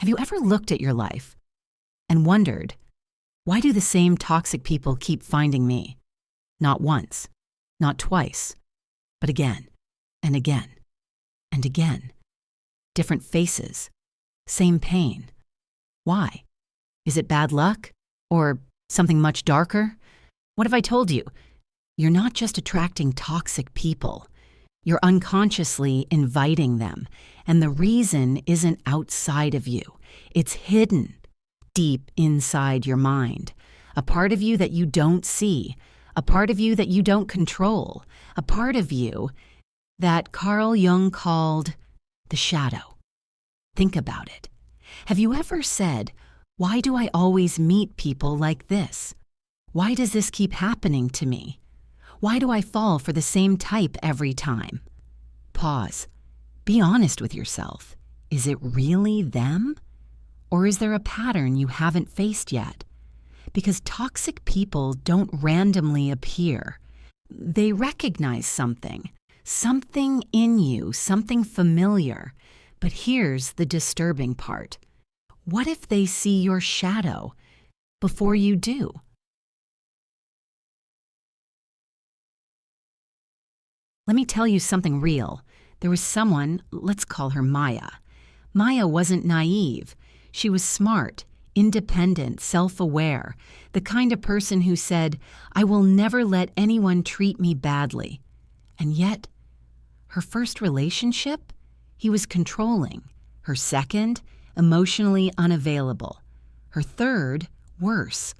Have you ever looked at your life and wondered, why do the same toxic people keep finding me? Not once, not twice, but again and again and again. Different faces, same pain. Why? Is it bad luck? Or something much darker? What have I told you? You're not just attracting toxic people. You're unconsciously inviting them. And the reason isn't outside of you. It's hidden deep inside your mind. A part of you that you don't see. A part of you that you don't control. A part of you that Carl Jung called the shadow. Think about it. Have you ever said, why do I always meet people like this? Why does this keep happening to me? Why do I fall for the same type every time? Pause. Be honest with yourself. Is it really them? Or is there a pattern you haven't faced yet? Because toxic people don't randomly appear. They recognize something in you, something familiar. But here's the disturbing part. What if they see your shadow before you do? Let me tell you something real. There was someone, let's call her Maya. Maya wasn't naive. She was smart, independent, self-aware, the kind of person who said, I will never let anyone treat me badly. And yet, her first relationship, he was controlling. Her second, emotionally unavailable. Her third, worse.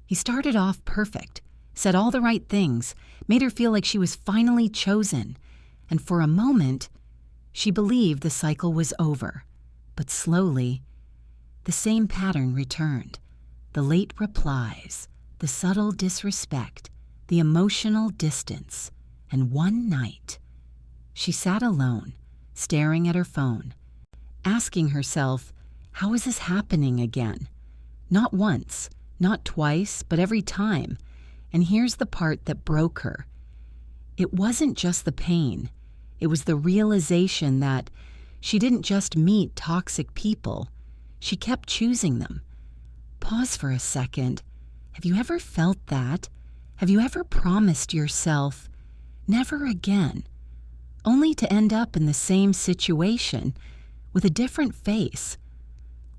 He started off perfect, said all the right things, made her feel like she was finally chosen. And for a moment, she believed the cycle was over. But slowly, the same pattern returned. The late replies, the subtle disrespect, the emotional distance. And one night, she sat alone, staring at her phone, asking herself, how is this happening again? Not once, not twice, but every time. And here's the part that broke her. It wasn't just the pain. It was the realization that she didn't just meet toxic people. She kept choosing them. Pause for a second. Have you ever felt that? Have you ever promised yourself, never again, only to end up in the same situation with a different face?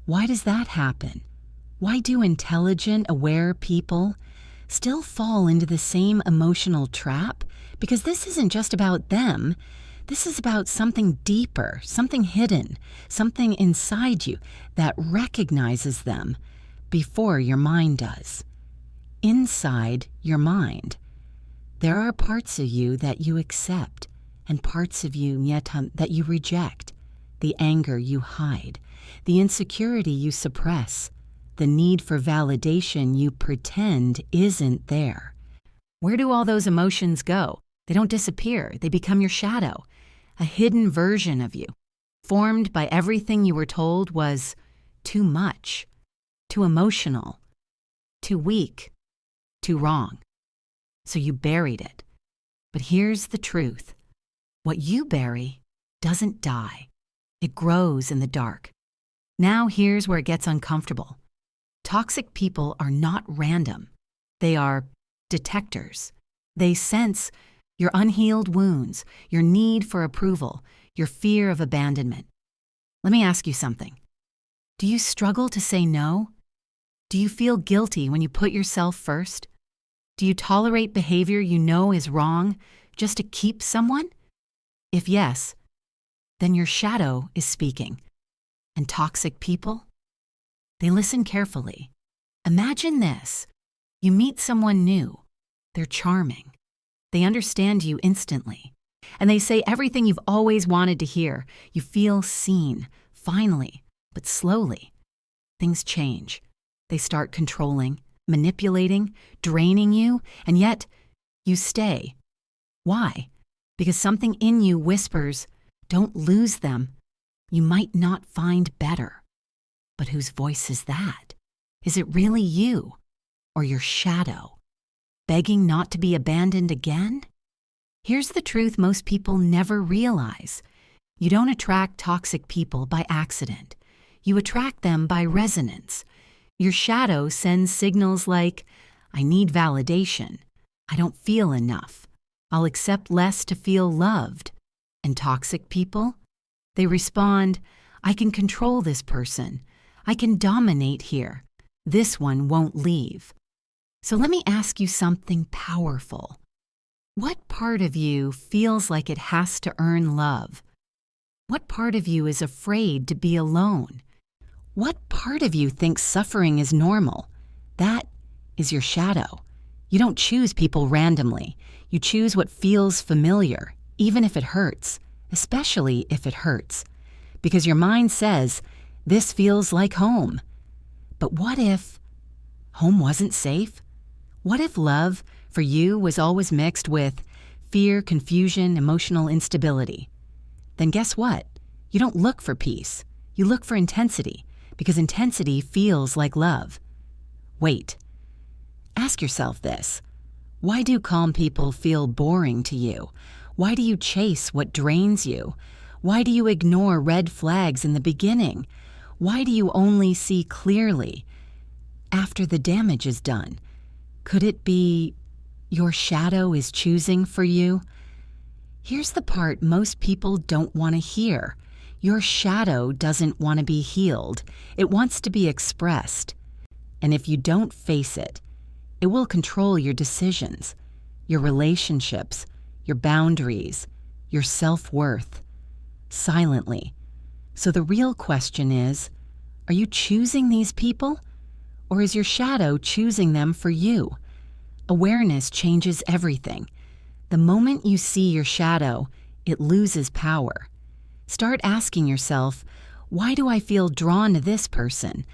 Why does that happen? Why do intelligent, aware people still fall into the same emotional trap? Because this isn't just about them. This is about something deeper, something hidden, something inside you that recognizes them before your mind does. Inside your mind, there are parts of you that you accept and parts of you yet that you reject. The anger you hide, the insecurity you suppress, the need for validation you pretend isn't there. Where do all those emotions go? They don't disappear. They become your shadow, a hidden version of you, formed by everything you were told was too much, too emotional, too weak, too wrong. So you buried it. But here's the truth. What you bury doesn't die. It grows in the dark. Now here's where it gets uncomfortable. Toxic people are not random. They are detectors. They sense your unhealed wounds, your need for approval, your fear of abandonment. Let me ask you something. Do you struggle to say no? Do you feel guilty when you put yourself first? Do you tolerate behavior you know is wrong just to keep someone? If yes, then your shadow is speaking. And toxic people? They listen carefully. Imagine this. You meet someone new. They're charming. They understand you instantly. And they say everything you've always wanted to hear. You feel seen, finally, but slowly. Things change. They start controlling, manipulating, draining you, and yet you stay. Why? Because something in you whispers, don't lose them. You might not find better. But whose voice is that? Is it really you or your shadow, begging not to be abandoned again? Here's the truth most people never realize. You don't attract toxic people by accident. You attract them by resonance. Your shadow sends signals like, I need validation. I don't feel enough. I'll accept less to feel loved. And toxic people? They respond, I can control this person. I can dominate here. This one won't leave. So let me ask you something powerful. What part of you feels like it has to earn love? What part of you is afraid to be alone? What part of you thinks suffering is normal? That is your shadow. You don't choose people randomly. You choose what feels familiar, even if it hurts, especially if it hurts. Because your mind says, this feels like home. But what if home wasn't safe? What if love for you was always mixed with fear, confusion, emotional instability? Then guess what? You don't look for peace. You look for intensity, because intensity feels like love. Wait. Ask yourself this. Why do calm people feel boring to you? Why do you chase what drains you? Why do you ignore red flags in the beginning? Why do you only see clearly after the damage is done? Could it be your shadow is choosing for you? Here's the part most people don't want to hear. Your shadow doesn't want to be healed. It wants to be expressed. And if you don't face it, it will control your decisions, your relationships, your boundaries, your self-worth, silently. So the real question is, are you choosing these people? Or is your shadow choosing them for you? Awareness changes everything. The moment you see your shadow, it loses power. Start asking yourself, why do I feel drawn to this person?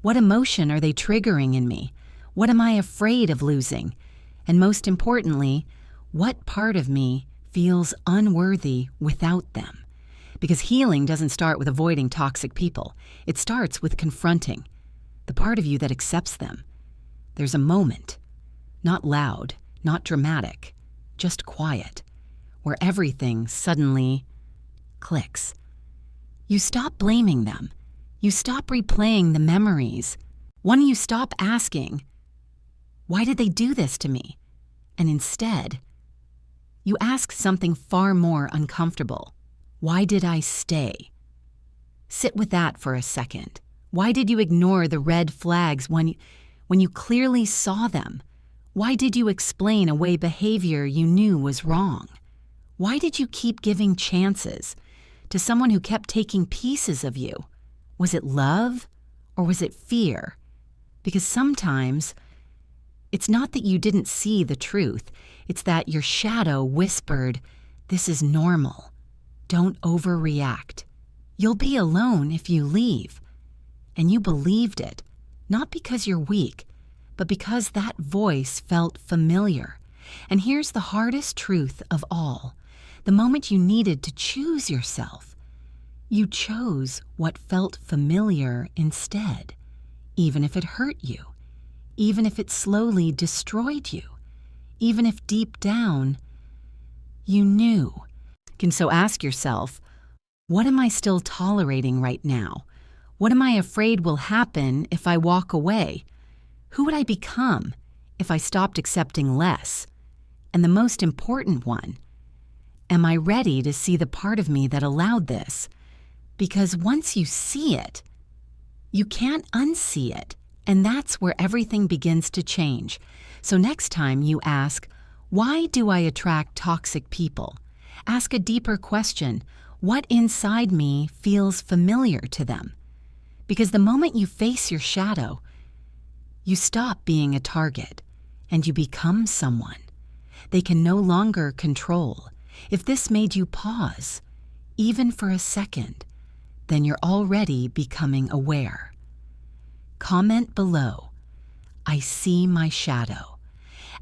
What emotion are they triggering in me? What am I afraid of losing? And most importantly, what part of me feels unworthy without them? Because healing doesn't start with avoiding toxic people. It starts with confronting the part of you that accepts them. There's a moment, not loud, not dramatic, just quiet, where everything suddenly clicks. You stop blaming them. You stop replaying the memories. When you stop asking, why did they do this to me? And instead, you ask something far more uncomfortable. Why did I stay? Sit with that for a second. Why did you ignore the red flags when you clearly saw them? Why did you explain away behavior you knew was wrong? Why did you keep giving chances to someone who kept taking pieces of you? Was it love or was it fear? Because sometimes it's not that you didn't see the truth. It's that your shadow whispered, this is normal. Don't overreact. You'll be alone if you leave. And you believed it, not because you're weak, but because that voice felt familiar. And here's the hardest truth of all. The moment you needed to choose yourself, you chose what felt familiar instead, even if it hurt you, even if it slowly destroyed you, even if deep down you knew. And so ask yourself, what am I still tolerating right now? What am I afraid will happen if I walk away? Who would I become if I stopped accepting less? And the most important one, am I ready to see the part of me that allowed this? Because once you see it, you can't unsee it. And that's where everything begins to change. So next time you ask, why do I attract toxic people? Ask a deeper question. What inside me feels familiar to them? Because the moment you face your shadow, you stop being a target and you become someone they can no longer control. If this made you pause, even for a second, then you're already becoming aware. Comment below, I see my shadow.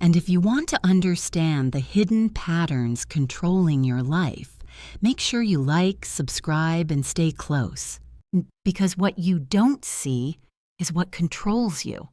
And if you want to understand the hidden patterns controlling your life, make sure you like, subscribe, and stay close. Because what you don't see is what controls you.